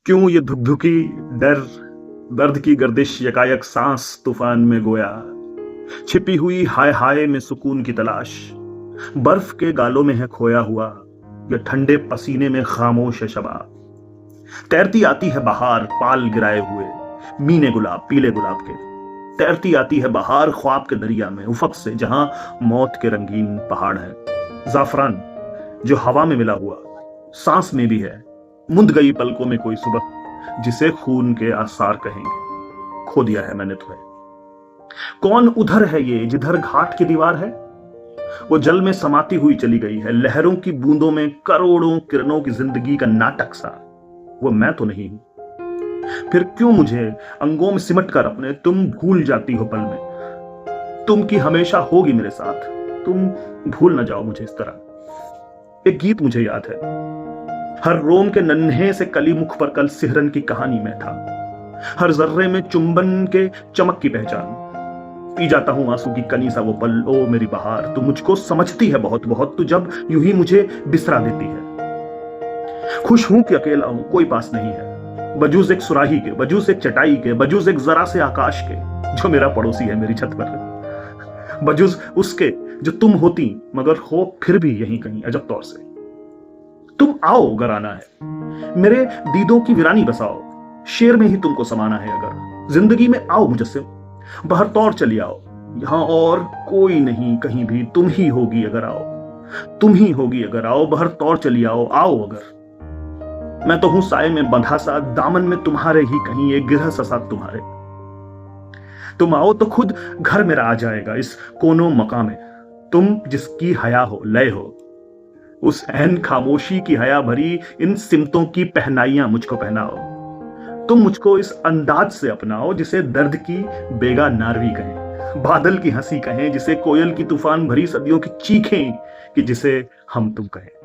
क्यों ये धुकधुकी डर, दर्द की गर्दिश, यकायक सांस तूफान में गोया, छिपी हुई हाय हाय में सुकून की तलाश, बर्फ के गालों में है खोया हुआ, या ठंडे पसीने में खामोश है शबाब। तैरती आती है बहार पाल गिराए हुए, मीने गुलाब पीले गुलाब के। तैरती आती है बहार ख्वाब के दरिया में, उफक से जहां मौत के रंगीन पहाड़ है। जाफरान जो हवा में मिला हुआ, सांस में भी है। मुंद गई पलकों में कोई सुबह, जिसे खून के आसार कहेंगे। खो दिया है मैंने तुम्हें। कौन उधर है ये जिधर घाट की दीवार है? वो जल में समाती हुई चली गई है, लहरों की बूंदों में करोड़ों किरणों की जिंदगी का नाटक सा। वो मैं तो नहीं हूं। फिर क्यों मुझे अंगों में सिमट कर अपने तुम भूल जाती हो पल में? तुम की हमेशा होगी मेरे साथ, तुम भूल ना जाओ मुझे इस तरह। एक गीत मुझे याद है, हर रोम के नन्हे से कली मुख पर कल सिहरन की कहानी में था। हर जर्रे में चुंबन के चमक की पहचान। पी जाता हूं आंसू की कनी सा वो पल, ओ मेरी बहार तू मुझको समझती है बहुत बहुत, तू जब यूं ही मुझे बिसरा देती है। खुश हूं कि अकेला हूं, कोई पास नहीं है, बजूज एक सुराही के, बजूज एक चटाई के, बजूज एक जरा से आकाश के जो मेरा पड़ोसी है मेरी छत पर, बजूज उसके जो तुम होती मगर हो फिर भी यहीं कहीं अजब तौर से। तुम आओ अगर आना है, मेरे दीदों की वीरानी बसाओ, शेर में ही तुमको समाना है अगर जिंदगी में आओ मुझसे बाहर तौर चली आओ। यहां और कोई नहीं कहीं भी तुम ही होगी अगर आओ, तुम ही होगी अगर आओ, बाहर तौर चली आओ, आओ अगर। मैं तो हूं साए में बंधा सा, दामन में तुम्हारे ही कहीं एक गिरह सा साथ तुम्हारे। तुम आओ तो खुद घर मेरा आ जाएगा इस कोनो मकाम में। तुम जिसकी हया हो लय हो, उस ऐन खामोशी की हया भरी इन सिमतों की पहनाइयां मुझको पहनाओ। तुम मुझको इस अंदाज से अपनाओ जिसे दर्द की बेगा नारवी कहें, बादल की हंसी कहें जिसे कोयल की तूफान भरी सदियों की चीखें, कि जिसे हम तुम कहें।